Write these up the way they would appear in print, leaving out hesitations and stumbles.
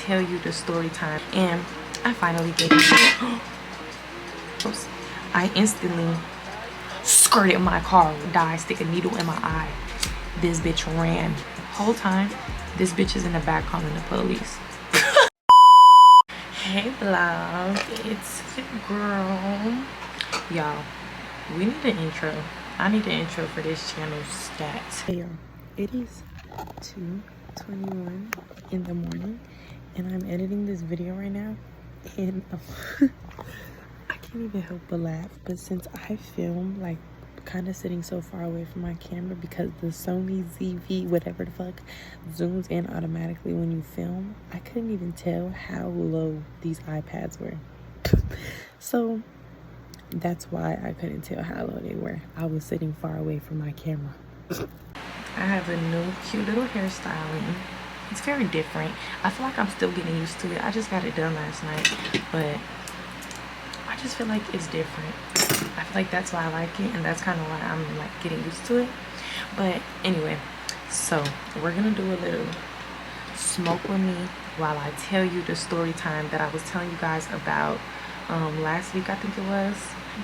tell you the story time. And I finally did it. I instantly skirted my car, died, stick a needle in my eye. This bitch ran. Whole time, this bitch is in the back calling the police. Hey vlog, it's your girl. Y'all, we need an intro. I need an intro for this channel's stats. Hey y'all, it is 2:21 in the morning and I'm editing this video right now, and I can't even help but laugh. But since I film like kind of sitting so far away from my camera because the Sony ZV whatever the fuck zooms in automatically when you film, I couldn't even tell how low these iPads were. So that's why I couldn't tell how low they were. I was sitting far away from my camera. I have a new cute little hairstyling. It's very different. I feel like I'm still getting used to it. I just got it done last night, but I just feel like it's different. I feel like that's why I like it, and that's kind of why I'm like getting used to it. But anyway, so we're gonna do a little smoke with me while I tell you the story time that I was telling you guys about last week, I think it was.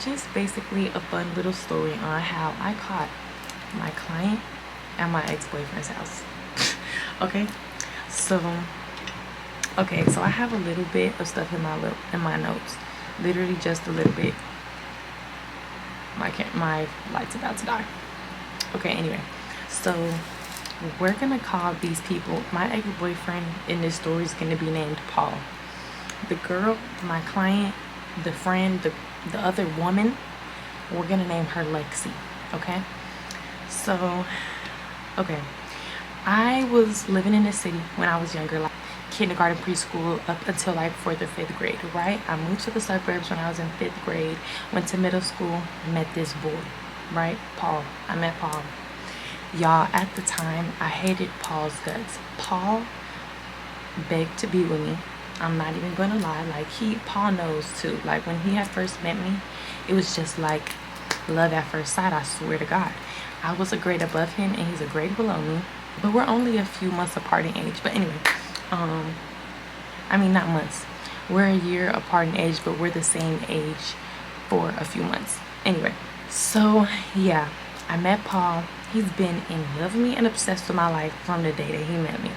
Just basically a fun little story on how I caught my client at my ex-boyfriend's house. Okay, so I have a little bit of stuff in my notes, literally just a little bit. My light's about to die. Okay, anyway, so we're gonna call these people. My ex-boyfriend in this story is gonna be named Paul. The girl, my client, the friend, the other woman, we're gonna name her Lexi. Okay, so okay, I was living in the city when I was younger, like kindergarten, preschool, up until like 4th or 5th grade, right? I moved to the suburbs when I was in 5th grade, went to middle school, met this boy, right? Paul. I met Paul. Y'all, at the time, I hated Paul's guts. Paul begged to be with me. I'm not even gonna lie, like Paul knows too. Like when he had first met me, it was just like love at first sight, I swear to God. I was a grade above him and he's a grade below me, but we're only a few months apart in age. But anyway, I mean not months, we're a year apart in age, but we're the same age for a few months. Anyway, so yeah, I met Paul. He's been in love with me and obsessed with my life from the day that he met me.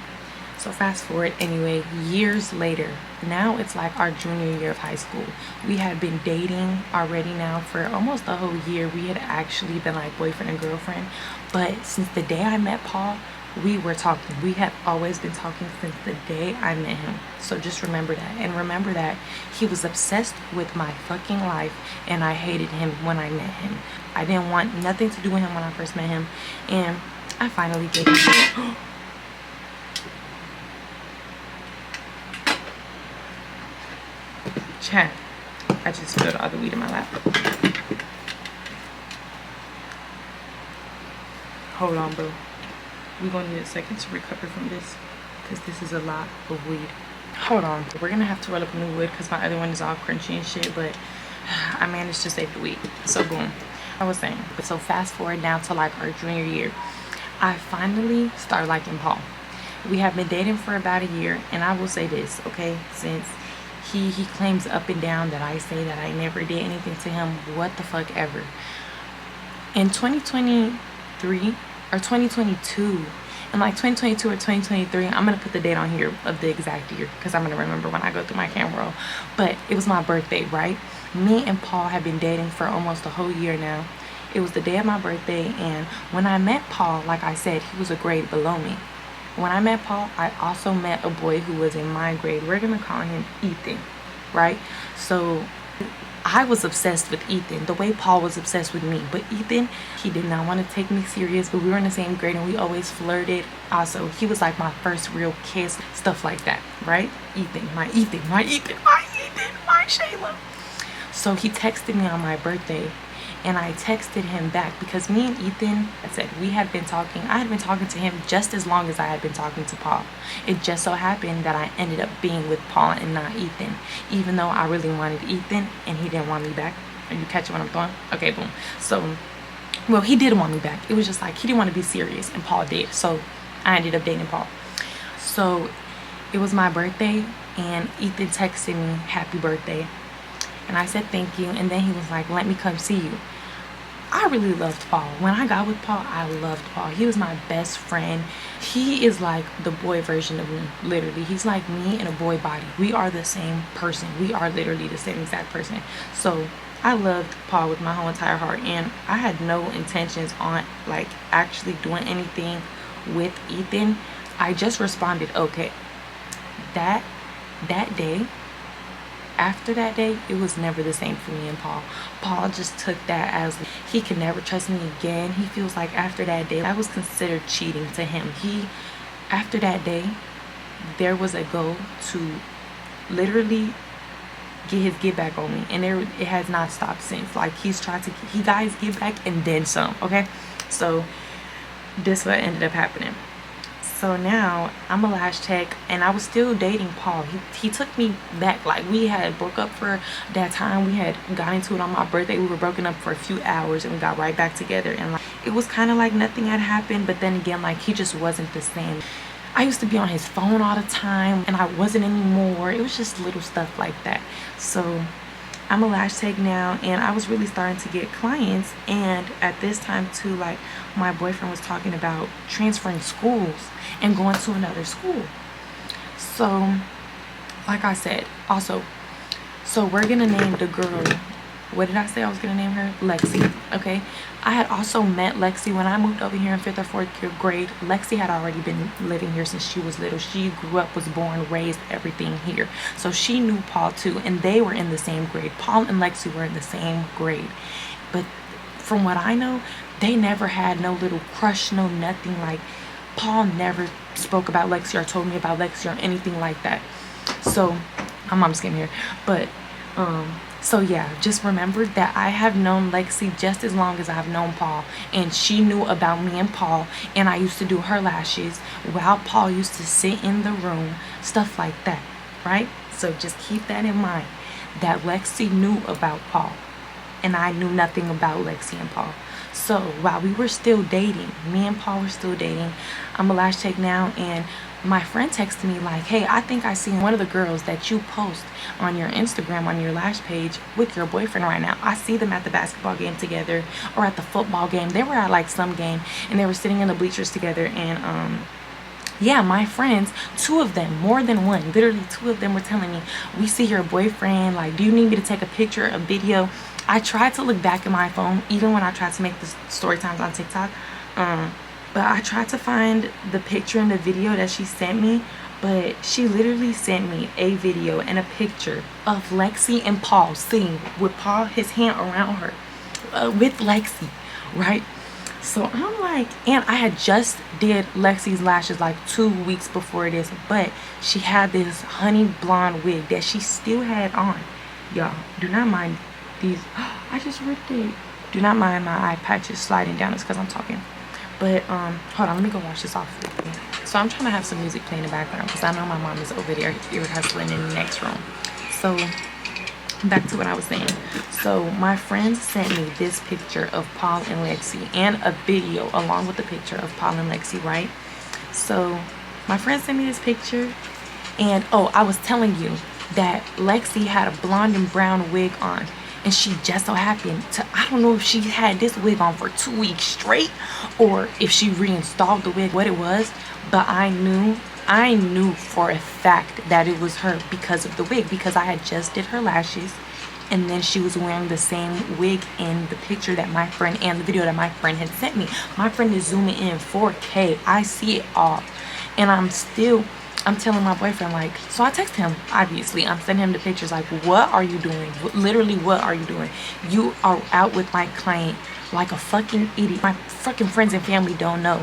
So fast forward, anyway, years later, now it's like our junior year of high school. We had been dating already now for almost a whole year. We had actually been like boyfriend and girlfriend. But since the day I met Paul, we were talking. We have always been talking since the day I met him. So just remember that. And remember that he was obsessed with my fucking life and I hated him when I met him. I didn't want nothing to do with him when I first met him. And I finally did it. Chat, I just spilled all the weed in my lap. Hold on, bro. We're gonna need a second to recover from this because this is a lot of weed. Hold on. We're gonna have to roll up a new wood because my other one is all crunchy and shit, but I managed to save the weed. So boom. I was saying, so fast forward now to like our junior year, I finally started liking Paul. We have been dating for about a year, and I will say this, okay, since he claims up and down that I say that I never did anything to him. What the fuck ever. In 2023 or 2022, in like 2022 or 2023, I'm gonna put the date on here of the exact year because I'm gonna remember when I go through my camera roll. But it was my birthday, right? Me and Paul have been dating for almost a whole year now. It was the day of my birthday, and when I met Paul, like I said, he was a grade below me. When I met Paul, I also met a boy who was in my grade. We're gonna call him Ethan, right? So I was obsessed with Ethan the way Paul was obsessed with me. But Ethan, he did not want to take me serious, but we were in the same grade and we always flirted. Also, he was like my first real kiss, stuff like that, right? Ethan, my Shayla. So he texted me on my birthday, and I texted him back because me and Ethan, I said, we had been talking. I had been talking to him just as long as I had been talking to Paul. It just so happened that I ended up being with Paul and not Ethan, even though I really wanted Ethan and he didn't want me back. Are you catching what I'm doing? Okay, boom. So, well, he did want me back. It was just like he didn't want to be serious and Paul did. So I ended up dating Paul. So it was my birthday, and Ethan texted me happy birthday, and I said thank you, and then he was like, let me come see you. I really loved Paul. When I got with Paul, I loved Paul. He was my best friend. He is like the boy version of me, literally. He's like me in a boy body. We are the same person. We are literally the same exact person. So I loved Paul with my whole entire heart, and I had no intentions on like actually doing anything with Ethan. I just responded okay. That day, after that day, it was never the same for me and Paul. Paul just took that as he can never trust me again. He feels like after that day, that was considered cheating to him. After that day, there was a goal to literally get his get back on me, and it has not stopped since. Like, he guys get back and then some, okay? So this what ended up happening. So now I'm a lash tech, and I was still dating Paul. He took me back. Like, we had broke up for that time. We had got into it on my birthday. We were broken up for a few hours, and we got right back together. And like, it was kind of like nothing had happened, but then again, like, he just wasn't the same. I used to be on his phone all the time, and I wasn't anymore. It was just little stuff like that. So I'm a lash tech now, and I was really starting to get clients. And at this time too, like, my boyfriend was talking about transferring schools and going to another school. So like I said, also, so we're gonna name the girl, what did I say I was gonna name her? Lexi. Okay, I had also met Lexi when I moved over here in 5th or 4th grade. Lexi had already been living here since she was little. She grew up, was born, raised, everything here. So she knew Paul too, and they were in the same grade. Paul and Lexi were in the same grade. But from what I know, they never had no little crush, no nothing. Like, Paul never spoke about Lexi or told me about Lexi or anything like that. So my mom's getting here. But so yeah, just remember that I have known Lexi just as long as I've known Paul, and she knew about me and Paul, and I used to do her lashes while Paul used to sit in the room, stuff like that, right? So just keep that in mind, that Lexi knew about Paul, and I knew nothing about Lexi and Paul. So while we were still dating, me and Paul were still dating, I'm a lash tech now, and my friend texted me like, hey, I think I seen one of the girls that you post on your Instagram, on your lash page, with your boyfriend right now. I see them at the basketball game together, or at the football game. They were at like some game, and they were sitting in the bleachers together. And yeah, my friends, 2 of them, more than one, literally 2 of them were telling me, we see your boyfriend, like, do you need me to take a picture, a video? I tried to look back at my phone, even when I tried to make the story times on TikTok, but I tried to find the picture and the video that she sent me, but she literally sent me a video and a picture of Lexi and Paul sitting with Paul, his hand around her, with Lexi, right? So I'm like, and I had just did Lexi's lashes like 2 weeks before this, but she had this honey blonde wig that she still had on. Y'all, do not mind these. I just ripped it. Do not mind my eye patches sliding down. It's because I'm talking. But hold on, let me go wash this off. So I'm trying to have some music playing in the background because I know my mom is over there ear hustling in the next room. So back to what I was saying. So my friends sent me this picture of Paul and Lexi, and a video along with the picture of Paul and Lexi, right? So my friends sent me this picture, and oh, I was telling you that Lexi had a blonde and brown wig on, and she just so happened to, I don't know if she had this wig on for 2 weeks straight, or if she reinstalled the wig, what it was, but I knew for a fact that it was her because of the wig, because I had just did her lashes, and then she was wearing the same wig in the picture that my friend, and the video that my friend had sent me. My friend is zooming in 4K. I see it all, and I'm telling my boyfriend, like, so I text him, obviously. I'm sending him the pictures, like, what are you doing? Literally, what are you doing? You are out with my client like a fucking idiot. My fucking friends and family don't know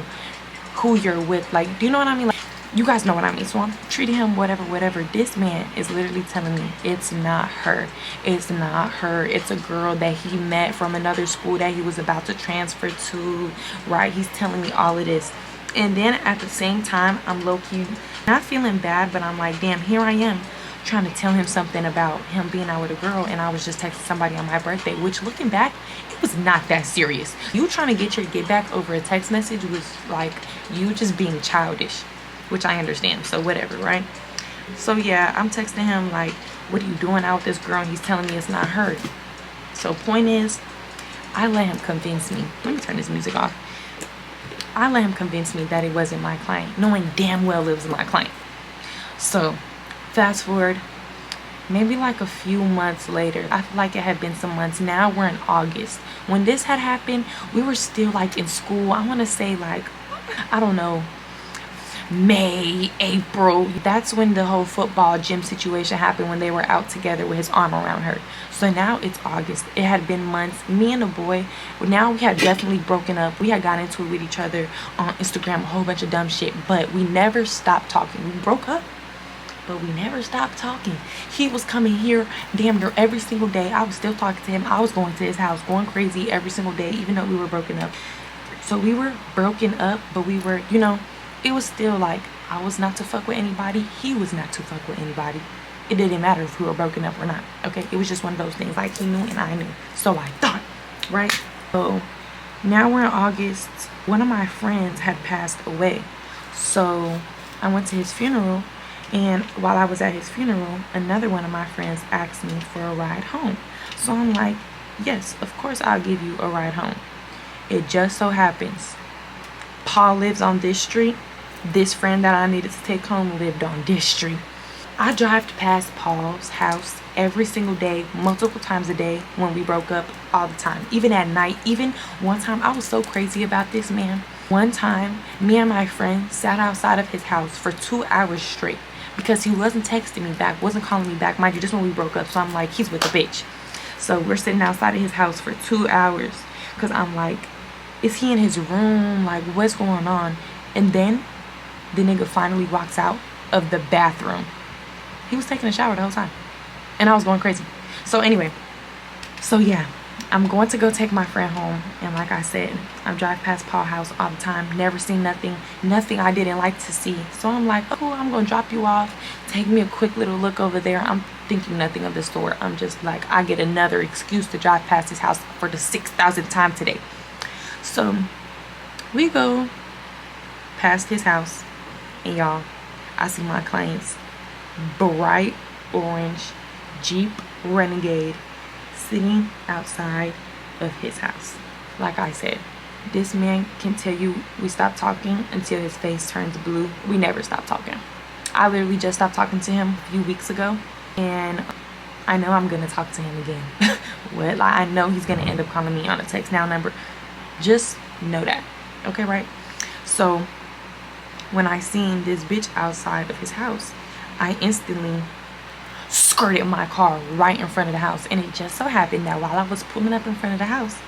who you're with. Like, do you know what I mean? Like, you guys know what I mean. So I'm treating him whatever. This man is literally telling me it's not her. It's not her. It's a girl that he met from another school that he was about to transfer to, right? He's telling me all of this. And then at the same time, I'm low-key not feeling bad, but I'm like, damn, here I am trying to tell him something about him being out with a girl, and I was just texting somebody on my birthday, which, looking back, it was not that serious. You trying to get your get back over a text message was like you just being childish, which I understand, so whatever, right? So yeah, I'm texting him like, what are you doing out with this girl? And he's telling me it's not her. So point is, I let him convince me. Let me turn this music off. I let him convince me that it wasn't my client, knowing damn well it was my client. So fast forward, maybe like a few months later, I feel like it had been some months. Now we're in August. When this had happened, we were still like in school. I want to say like, I don't know, May, April. That's when the whole football gym situation happened, when they were out together with his arm around her. So now it's August. It had been months. Me and the boy, now we had definitely broken up. We had gotten into it with each other on Instagram, a whole bunch of dumb shit, but we never stopped talking. We broke up, but we never stopped talking. He was coming here damn near every single day. I was still talking to him. I was going to his house, going crazy every single day, even though we were broken up. So we were broken up, but we were, you know, it was still like, I was not to fuck with anybody. He was not to fuck with anybody. It didn't matter if we were broken up or not. Okay, it was just one of those things. Like, he knew and I knew. So I thought, right? So now we're in August. One of my friends had passed away. So I went to his funeral. And while I was at his funeral, another one of my friends asked me for a ride home. So I'm like, yes, of course I'll give you a ride home. It just so happens Paul lives on this street. This friend that I needed to take home lived on this street. I drive past Paul's house every single day, multiple times a day when we broke up, all the time. Even at night, even one time, I was so crazy about this man. One time, me and my friend sat outside of his house for 2 hours straight because he wasn't texting me back, wasn't calling me back. Mind you, just when we broke up, so I'm like, he's with a bitch. So we're sitting outside of his house for 2 hours because I'm like, is he in his room? Like, what's going on? And then the nigga finally walks out of the bathroom. He was taking a shower the whole time. And I was going crazy. So anyway, so yeah, I'm going to go take my friend home. And like I said, I'm driving past Paul's house all the time. Never seen nothing I didn't like to see. So I'm like, oh, I'm going to drop you off. Take me a quick little look over there. I'm thinking nothing of the store. I'm just like, I get another excuse to drive past his house for the 6,000th time today. So we go past his house, and y'all, I see my client's bright orange Jeep Renegade sitting outside of his house. Like I said, this man can tell you we stopped talking until his face turns blue. We never stopped talking. I literally just stopped talking to him a few weeks ago, and I know I'm gonna talk to him again. Well, I know he's gonna end up calling me on a text now number. Just know that, okay, right? So when I seen this bitch outside of his house, I instantly skirted my car right in front of the house. And it just so happened that while I was pulling up in front of the house,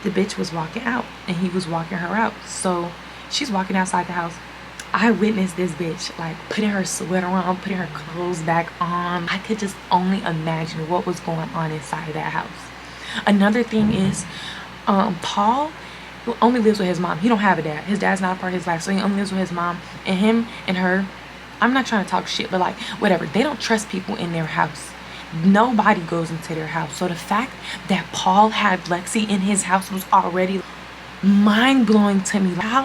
the bitch was walking out and he was walking her out. So she's walking outside the house. I witnessed this bitch like putting her sweater on, putting her clothes back on. I could just only imagine what was going on inside of that house. Another thing is, Paul only lives with his mom. He don't have a dad. His dad's not a part of his life, so he only lives with his mom. And him and her, I'm not trying to talk shit, but like, whatever. They don't trust people in their house. Nobody goes into their house. So the fact that Paul had Lexi in his house was already mind-blowing to me. How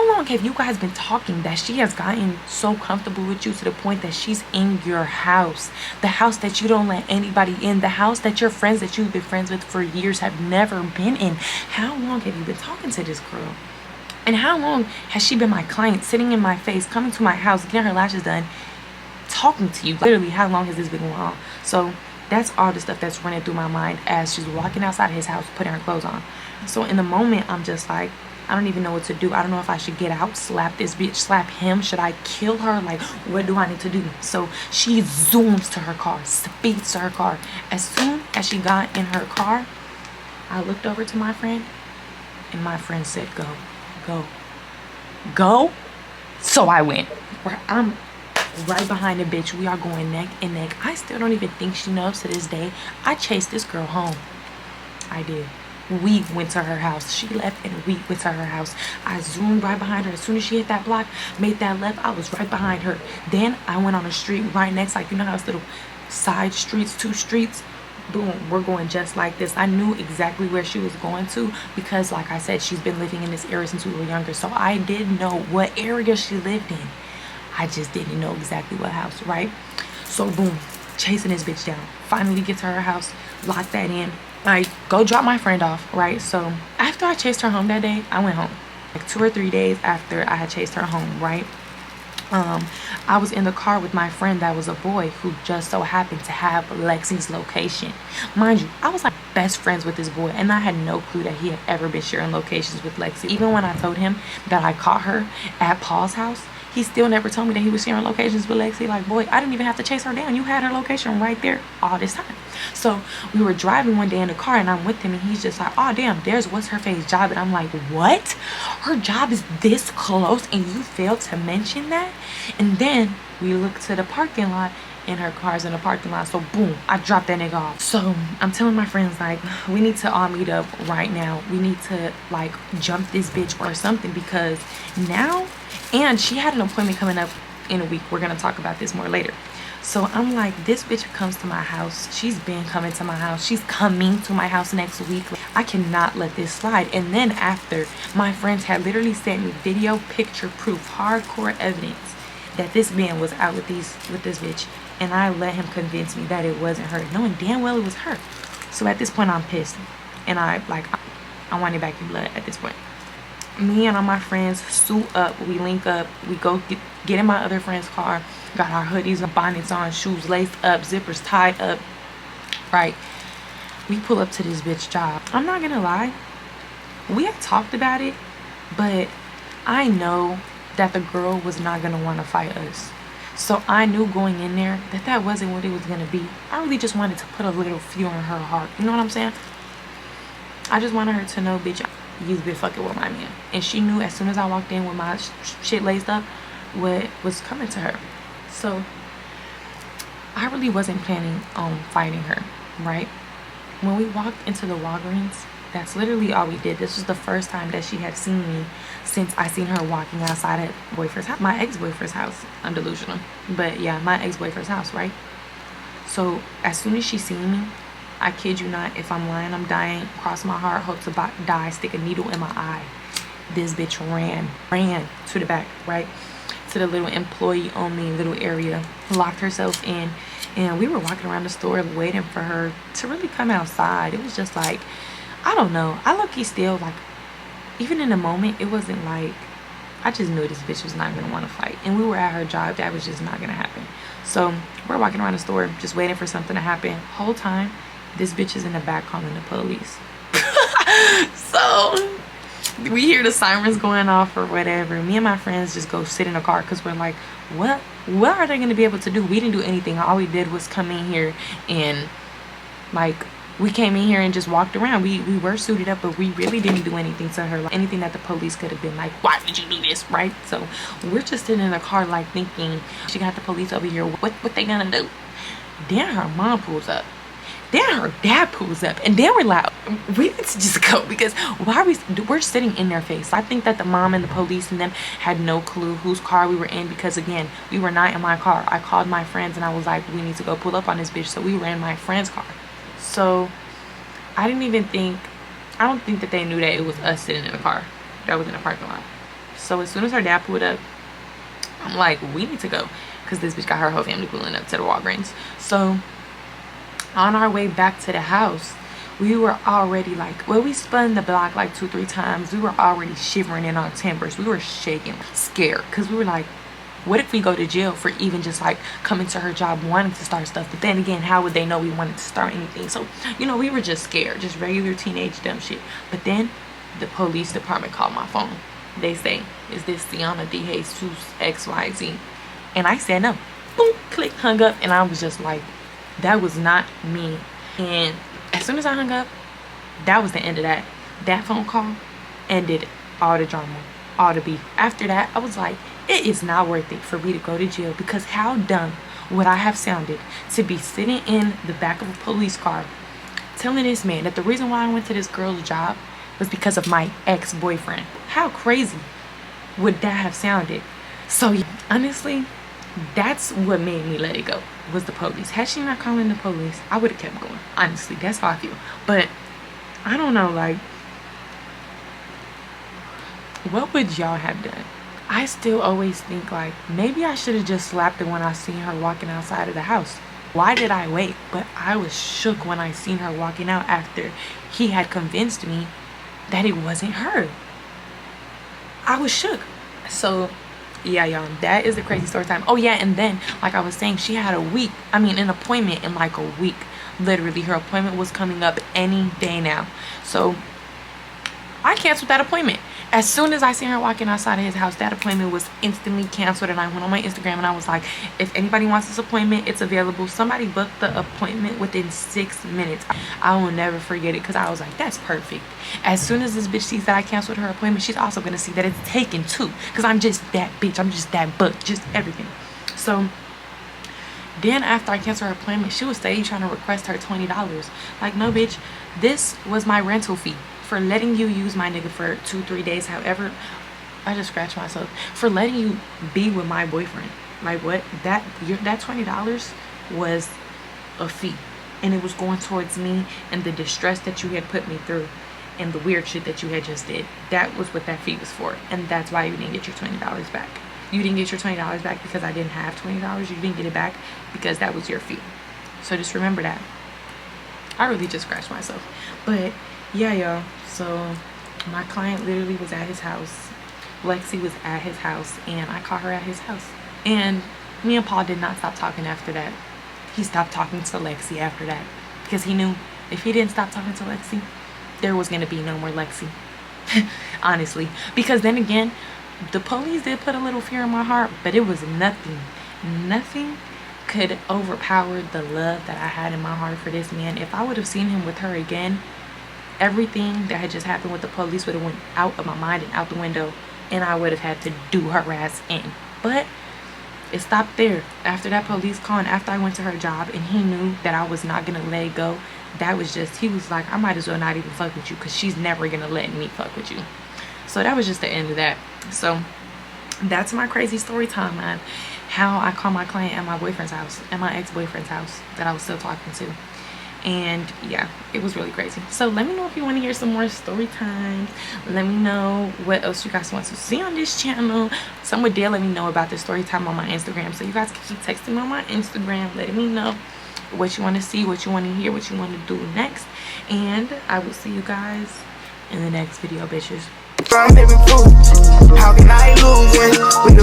long have you guys been talking that she has gotten so comfortable with you to the point that she's in your house? The house that you don't let anybody in. The house that your friends that you've been friends with for years have never been in. How long have you been talking to this girl? And how long has she been my client, sitting in my face, coming to my house, getting her lashes done, talking to you? Literally, how long has this been going on? So that's all the stuff that's running through my mind as she's walking outside his house, putting her clothes on. So in the moment, I'm just like, I don't even know what to do. I don't know if I should get out, slap this bitch, slap him. Should I kill her? Like, what do I need to do? So she zooms to her car, speeds to her car. As soon as she got in her car, I looked over to my friend, and my friend said, go, go, go. So I went. I'm right behind the bitch. We are going neck and neck. I still don't even think she knows to this day. I chased this girl home. I did. We went to her house. She left and we went to her house. I zoomed right behind her. As soon as she hit that block, made that left, I was right behind her. Then I went on a street right next, like, you know how it's little side streets, 2 streets? Boom, we're going just like this. I knew exactly where she was going to because, like I said, she's been living in this area since we were younger. So I did know what area she lived in. I just didn't know exactly what house, right? So boom, chasing this bitch down. Finally get to her house, lock that in. I go drop my friend off, right? So after I chased her home that day, I went home. Like 2 or 3 days after I had chased her home, right? I was in the car with my friend that was a boy who just so happened to have Lexi's location. Mind you, I was like best friends with this boy, and I had no clue that he had ever been sharing locations with Lexi. Even when I told him that I caught her at Paul's house, he still never told me that he was sharing locations with Lexi. Like, boy, I didn't even have to chase her down. You had her location right there all this time. So we were driving one day in the car, and I'm with him, and he's just like, oh, damn, there's what's her face job. And I'm like, what? Her job is this close, and you failed to mention that? And then we look to the parking lot, and her car's in the parking lot. So boom, I dropped that nigga off. So I'm telling my friends, like, we need to all meet up right now. We need to like jump this bitch or something, because now, and she had an appointment coming up in a week. We're gonna talk about this more later. So I'm like, this bitch comes to my house. She's been coming to my house. She's coming to my house next week. I cannot let this slide. And then after, my friends had literally sent me video, picture proof, hardcore evidence that this man was out with this bitch, and I let him convince me that it wasn't her, knowing damn well it was her. So at this point, I'm pissed, and I want it back in blood at this point. Me and all my friends suit up, we link up, we go get in my other friend's car, got our hoodies and bonnets on, shoes laced up, zippers tied up, right? We pull up to this bitch job. I'm not gonna lie, we had talked about it, but I know that the girl was not gonna want to fight us. So I knew going in there that that wasn't what it was gonna be. I really just wanted to put a little fear in her heart. You know what I'm saying? I just wanted her to know, bitch, you've been fucking with my man. And she knew as soon as I walked in with my shit laced up what was coming to her. So I really wasn't planning on fighting her, right? When we walked into the Walgreens, that's literally all we did. This was the first time that she had seen me since I seen her walking outside at boyfriend's house, my ex-boyfriend's house. I'm delusional, but yeah, my ex-boyfriend's house, right? So as soon as she seen me, I kid you not, if I'm lying, I'm dying, cross my heart, hope to die, stick a needle in my eye. This bitch ran to the back, right? To the little employee only little area, locked herself in, and we were walking around the store waiting for her to really come outside. It was just like, I don't know, I low-key still, like, even in the moment, it wasn't like, I just knew this bitch was not gonna want to fight, and we were at her job. That was just not gonna happen. So we're walking around the store just waiting for something to happen. Whole time this bitch is in the back calling the police. So we hear the sirens going off or whatever. Me and my friends just go sit in the car, because we're like, what are they gonna be able to do? We didn't do anything. All we did was come in here, and like, we came in here and just walked around. We were suited up, but we really didn't do anything to her. Like, anything that the police could have been like, why did you do this, right? So we're just sitting in the car like thinking, she got the police over here, what they gonna do? Then her mom pulls up. Then her dad pulls up, and then we're like, we need to just go, because we're sitting in their face. I think that the mom and the police and them had no clue whose car we were in, because again, we were not in my car. I called my friends and I was like, we need to go pull up on this bitch. So we were in my friend's car. So I don't think that they knew that it was us sitting in the car that was in the parking lot. So as soon as her dad pulled up, I'm like, we need to go, because this bitch got her whole family pulling up to the Walgreens. So on our way back to the house, we were already like, well, we spun the block like 2-3 times. We were already shivering in our timbers. We were shaking, scared, because we were like, what if we go to jail for even just like coming to her job wanting to start stuff? But then again, how would they know we wanted to start anything? So, you know, we were just scared, just regular teenage dumb shit. But then the police department called my phone. They say, is this Sienna De Jesus XYZ? And I said no. Boom, click, hung up. And I was just like, that was not me. And as soon as I hung up, that was the end of that. That phone call ended all the drama, all the beef. After that, I was like, it is not worth it for me to go to jail, because how dumb would I have sounded to be sitting in the back of a police car telling this man that the reason why I went to this girl's job was because of my ex-boyfriend. How crazy would that have sounded? So honestly, that's what made me let it go, was the police. Had she not calling the police, I would have kept going. Honestly, that's how I feel. But I don't know, like, what would y'all have done? I still always think like maybe I should have just slapped her when I seen her walking outside of the house. Why did I wait? But I was shook when I seen her walking out after he had convinced me that it wasn't her. I was shook. So yeah, y'all, that is the crazy story time. Oh yeah, and then like I was saying, she had an appointment in like a week. Literally, her appointment was coming up any day now. So I canceled that appointment. As soon as I seen her walking outside of his house, that appointment was instantly canceled. And I went on my Instagram and I was like, if anybody wants this appointment, it's available. Somebody booked the appointment within 6 minutes. I will never forget it because I was like, that's perfect. As soon as this bitch sees that I canceled her appointment, she's also going to see that it's taken too. Because I'm just that bitch. I'm just that booked. Just everything. So then after I canceled her appointment, she was steady trying to request her $20. Like, no, bitch. This was my rental fee for letting you use my nigga for 2-3 days. However, I just scratched myself for letting you be with my boyfriend. Like, what? That $20 was a fee, and it was going towards me and the distress that you had put me through and the weird shit that you had just did. That was what that fee was for, and that's why you didn't get your $20 back. You didn't get your $20 back because I didn't have $20. You didn't get it back because that was your fee. So just remember that. I really just scratched myself. But yeah, y'all, so my client literally was at his house. Lexi was at his house, and I caught her at his house. And me and Paul did not stop talking after that. He stopped talking to Lexi after that because he knew if he didn't stop talking to Lexi, there was going to be no more Lexi. Honestly. Because then again, the police did put a little fear in my heart, but it was nothing could overpower the love that I had in my heart for this man. If I would have seen him with her again, everything that had just happened with the police would have went out of my mind and out the window, and I would have had to do her ass in. But it stopped there. After that police call and after I went to her job and he knew that I was not gonna let it go, that was just, he was like, I might as well not even fuck with you because she's never gonna let me fuck with you. So that was just the end of that. So that's my crazy story time, man. How I caught my client at my boyfriend's house, at my ex-boyfriend's house that I was still talking to. And yeah, it was really crazy. So let me know if you want to hear some more story times. Let me know what else you guys want to see on this channel. Someone did let me know about the story time on my Instagram, so you guys can keep texting me on my Instagram, letting me know what you want to see, what you want to hear, what you want to do next. And I will see you guys in the next video, bitches. How can I lose it?